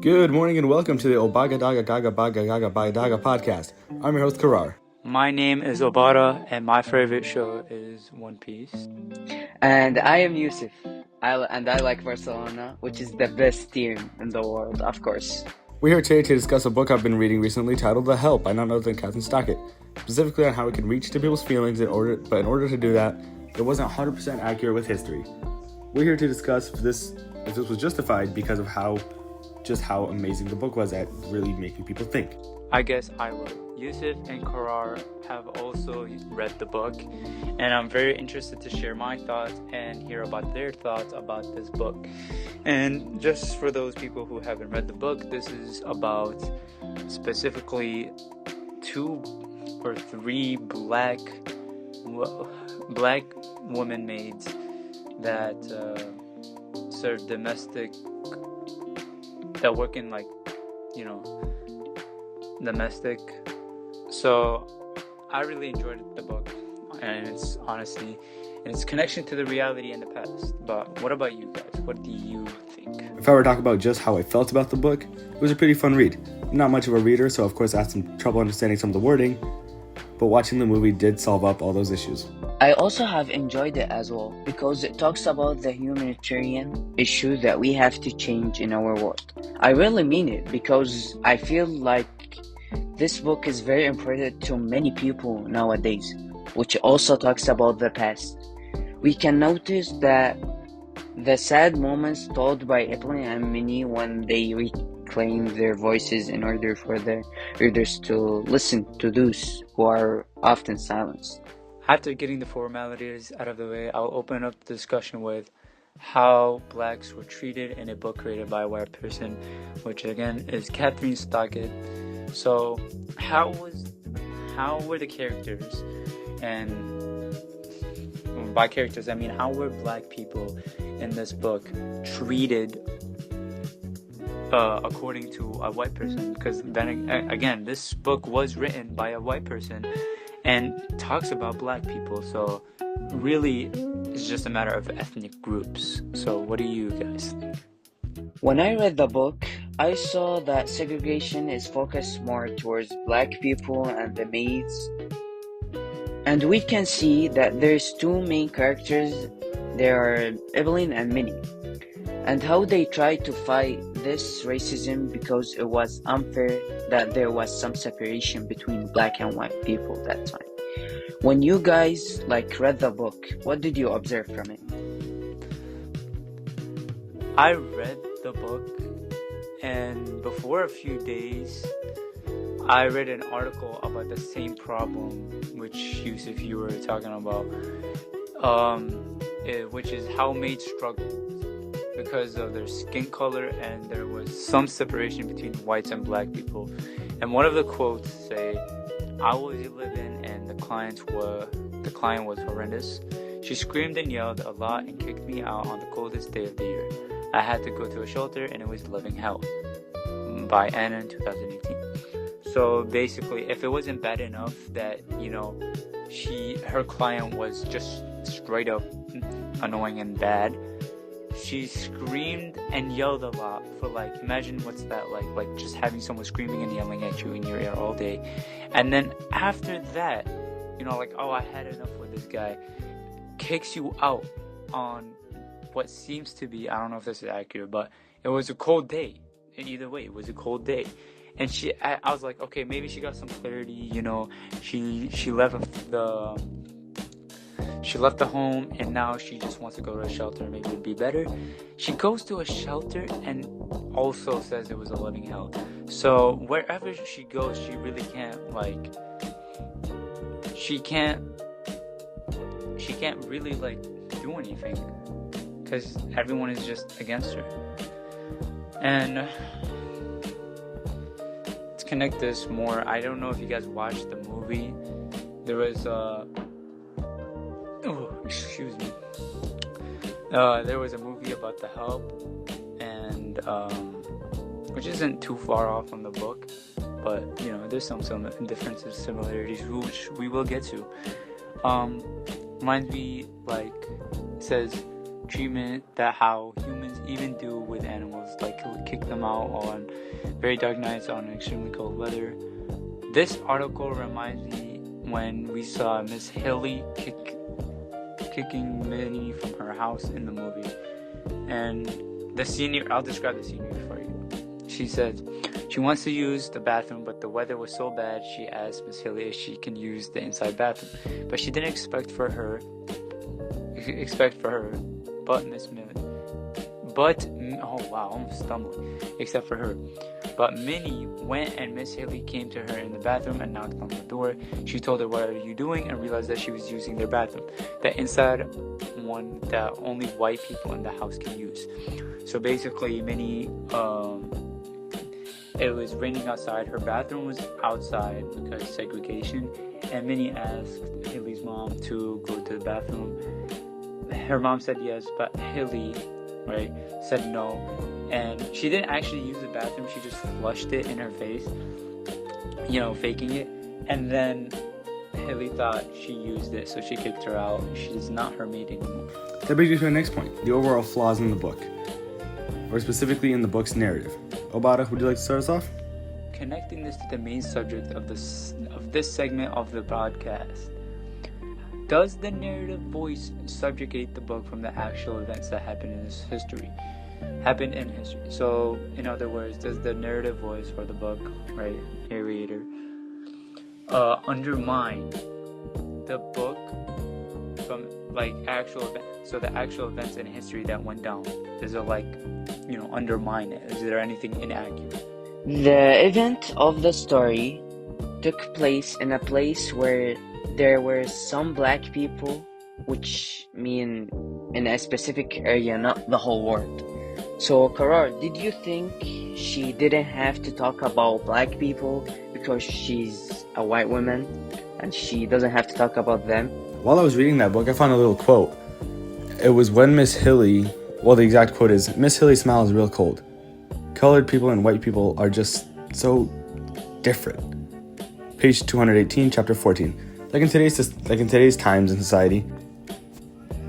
Good morning and welcome to the Obaga Daga Gaga Baga Gaga Bai Daga podcast. I'm your host, Karar. My name is Obara, and my favorite show is One Piece. And I am Yusuf. I like Barcelona, which is the best team in the world, of course. We're here today to discuss a book I've been reading recently titled The Help by none other than Captain Stockett, specifically on how we can reach to people's feelings in order to do that, it wasn't 100% accurate with history. We're here to discuss if this was justified because of how amazing the book was at really making people think. I guess I will. Yusuf and Karar have also read the book, and I'm very interested to share my thoughts and hear about their thoughts about this book. And just for those people who haven't read the book, this is about specifically 2 or 3 black woman maids that serve that work in domestic. So I really enjoyed the book and its honesty and its connection to the reality in the past. But what about you guys? What do you think? If I were to talk about just how I felt about the book, it was a pretty fun read. I'm not much of a reader, so of course I had some trouble understanding some of the wording, but watching the movie did solve up all those issues. I also have enjoyed it as well because it talks about the humanitarian issue that we have to change in our world. I really mean it because I feel like this book is very important to many people nowadays, which also talks about the past. We can notice that the sad moments told by ELA and Minnie when they reclaim their voices in order for the readers to listen to those who are often silenced. After getting the formalities out of the way, I'll open up the discussion with how blacks were treated in a book created by a white person, which again is Captain Stockett. So how were the characters, and by characters I mean how were black people in this book treated according to a white person? Because then again, this book was written by a white person and talks about black people, so really it's just a matter of ethnic groups. So what do you guys think? When I read the book, I saw that segregation is focused more towards black people and the maids. And we can see that there's 2 main characters. There are Evelyn and Minnie. And how they tried to fight this racism because it was unfair that there was some separation between black and white people that time. When you guys read the book, what did you observe from it? I read the book, and before a few days I read an article about the same problem which Yusuf you were talking about, which is how maids struggled because of their skin color, and there was some separation between whites and black people. And one of the quotes say, "I was living and the client was horrendous. She screamed and yelled a lot and kicked me out on the coldest day of the year. I had to go to a shelter and it was living hell." By Anna in 2018. So basically, if it wasn't bad enough that, her client was just straight up annoying and bad, she screamed and yelled a lot for imagine what's that like just having someone screaming and yelling at you in your ear all day. And then after that, oh, I had enough with this guy, kicks you out on what seems to be, I don't know if this is accurate, but it was a cold day. Either way, it was a cold day. And I was like, okay, maybe she got some clarity, she left the home and now she just wants to go to a shelter, maybe it'd be better. She goes to a shelter and also says it was a living hell. So wherever she goes, she really can't she can't really do anything because everyone is just against her. And to connect this more, I don't know if you guys watched the movie. There was there was a movie about The Help, and which isn't too far off from the book, but there's some differences, similarities, which we will get to. Reminds me, it says treatment, that how humans even do with animals, like kick them out on very dark nights on extremely cold weather. This article reminds me when we saw Miss Haley kicking Minnie from her house in the movie. And I'll describe the scenery for you. She said she wants to use the bathroom, but the weather was so bad she asked Miss Haley if she can use the inside bathroom. But she didn't expect for her, but Miss Millie. I'm stumbling. Except for her. But Minnie went and Miss Haley came to her in the bathroom and knocked on the door. She told her, "What are you doing?" and realized that she was using their bathroom. The inside one that only white people in the house can use. So basically, Minnie, it was raining outside. Her bathroom was outside because segregation. And Minnie asked Haley's mom to go to the bathroom. Her mom said yes, but Haley, right, said no. And she didn't actually use the bathroom. She just flushed it in her face, faking it. And then Haley thought she used it, so she kicked her out. She's not her maid anymore. That brings me to the next point, the overall flaws in the book, or specifically in the book's narrative. Obata, would you like to start us off? Connecting this to the main subject of this segment of the podcast. Does the narrative voice subjugate the book from the actual events that happened in history? So, in other words, does the narrative voice for the book, right, narrator, undermine the book from actual events? So the actual events in history that went down, does it undermine it? Is there anything inaccurate? The event of the story took place in a place where there were some black people, which mean in a specific area, not the whole world. So, Karar, did you think she didn't have to talk about black people because she's a white woman and she doesn't have to talk about them? While I was reading that book, I found a little quote. It was when Miss Hilly, the exact quote is, "Miss Hilly's smile is real cold. Colored people and white people are just so different." Page 218, chapter 14. Like in today's times in society,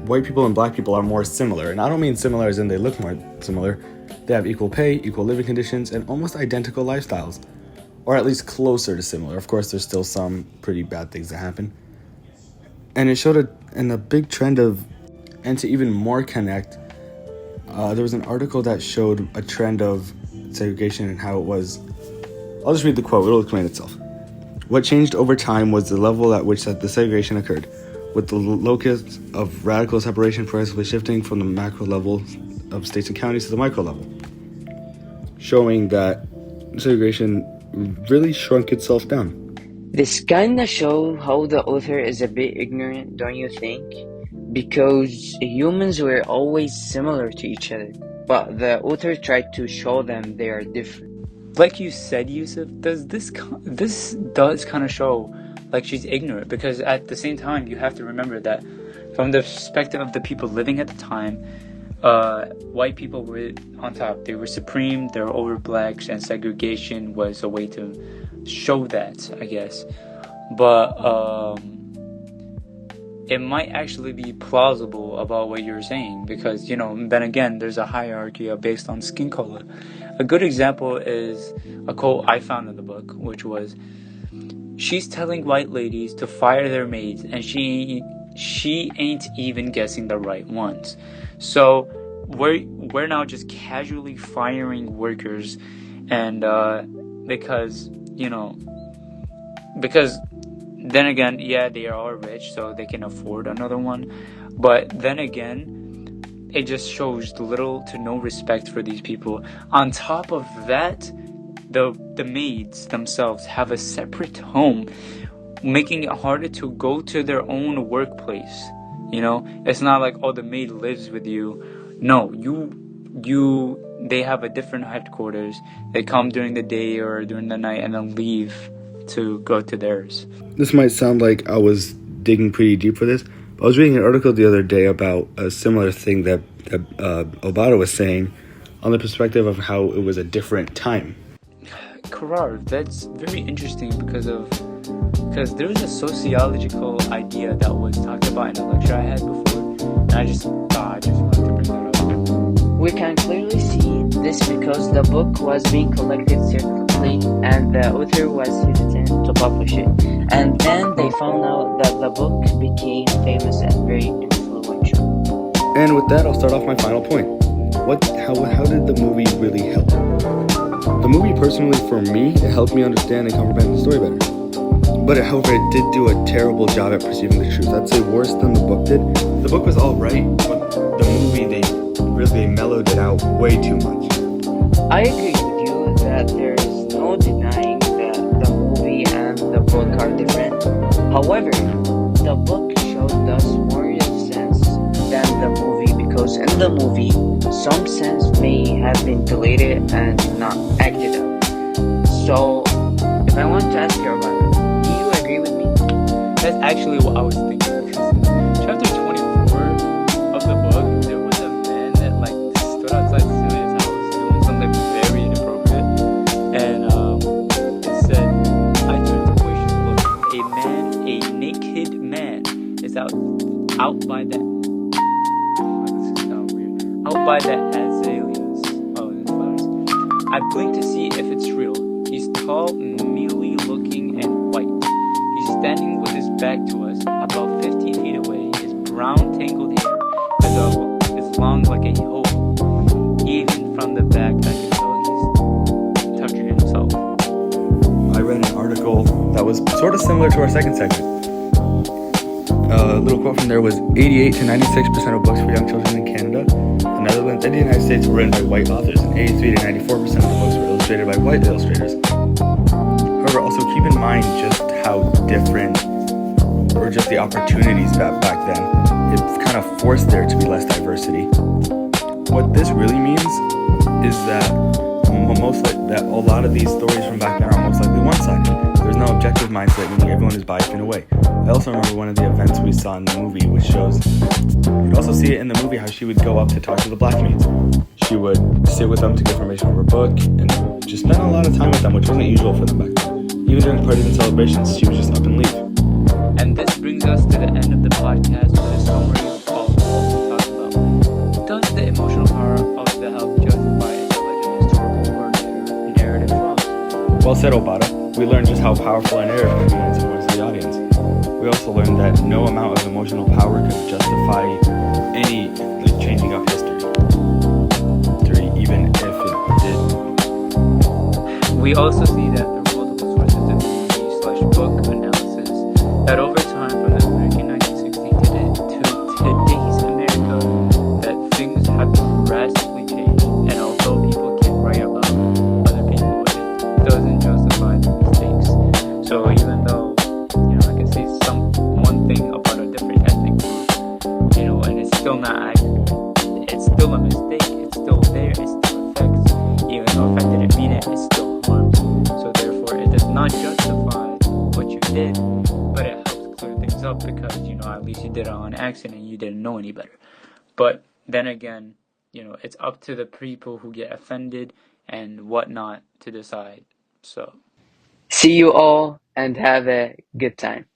white people and black people are more similar. And I don't mean similar as in they look more similar. They have equal pay, equal living conditions, and almost identical lifestyles. Or at least closer to similar. Of course, there's still some pretty bad things that happen. And it showed a big trend of, and to even more connect, there was an article that showed a trend of segregation and how it was. I'll just read the quote, it'll explain itself. "What changed over time was the level at which the segregation occurred, with the locus of radical separation progressively shifting from the macro level of states and counties to the micro level, showing that segregation really shrunk itself down." This kinda shows how the author is a bit ignorant, don't you think? Because humans were always similar to each other, but the author tried to show them they are different. Like you said, Yusuf, this does kind of show like she's ignorant, because at the same time you have to remember that from the perspective of the people living at the time, white people were on top. They were supreme, they were over blacks, and segregation was a way to show that, I guess. But it might actually be plausible about what you're saying, because then again, there's a hierarchy based on skin color. A good example is a quote I found in the book, which was, "She's telling white ladies to fire their maids, and she ain't even guessing the right ones." So we're now just casually firing workers, and because then again, yeah, they are rich, so they can afford another one. But then again, it just shows little to no respect for these people. On top of that, the maids themselves have a separate home, making it harder to go to their own workplace. It's not like, oh, the maid lives with you. No, they have a different headquarters. They come during the day or during the night and then leave to go to theirs. This might sound like I was digging pretty deep for this, but I was reading an article the other day about a similar thing that Obata was saying on the perspective of how it was a different time. Karar, that's very interesting because there was a sociological idea that was talked about in a lecture I had before, and I just wanted to bring that up. We can clearly see this because the book was being collected secretly and the author was hesitant to publish it. And then they found out that the book became famous and very influential. And with that, I'll start off my final point. How did the movie really help? The movie, personally, for me, it helped me understand and comprehend the story better. But however, it did do a terrible job at perceiving the truth. I'd say worse than the book did. The book was alright, but the movie, they mellowed it out way too much. I agree with you that there is no denying that the movie and the book are different. However, the book showed us more sense than the movie because in the movie, some sense may have been deleted and not acted out. So, if I want to ask you about it, do you agree with me? That's actually what I was thinking. Chapter 24 of the book, there was a man that stood outside Celia's house doing something very inappropriate, and it said, "I turned to wish look, a naked man is out by the azaleas. Oh, there's flowers. I blinked to see if it's real. He's tall, mealy looking, and white. He's standing with his back to us, about 50 feet away. His brown tangled hair is long like a hoe. Even from the back, I can tell he's touching himself." I read an article that was sort of similar to our second segment. A little quote from there was 88 to 96% of books for young children in Canada, the Netherlands, and the United States were written by white authors, and 83 to 94% of the books were illustrated by white illustrators. However, also keep in mind just how different, or just the opportunities that back then, it kind of forced there to be less diversity. What this really means is that that a lot of these stories from back then are most likely one-sided. There's no objective mindset, meaning everyone is biased in a way. I also remember one of the events we saw in the movie, which shows, you'd also see it in the movie, how she would go up to talk to the blacksmiths. She would sit with them to get information from her book, and just spend a lot of time with them, which wasn't usual for them back then. Even during parties and celebrations, she would just up and leave. And this brings us to the end of the podcast with a summary of all we talked about. Does the emotional power of the help justify intelligent historical or narrative flaws? Well said, Obata. We learned just how powerful a narrative can be in its influence to the audience. We also learned that no amount of emotional power could justify any changing up history, even if it did. We also see that through multiple sources of movie/book analysis that over time from the American 1960 to today's America, that things have drastically changed, and although people can write about other people, it doesn't justify their mistakes. So even though I can say one thing about a different ethnic group, and it's still not accurate, it's still a mistake, it's still there, it still affects, even though if I didn't mean it, it's still harm. So therefore, it does not justify what you did, but it helps clear things up because, at least you did it on accident and you didn't know any better. But then again, it's up to the people who get offended and whatnot to decide. So, See you all and have a good time.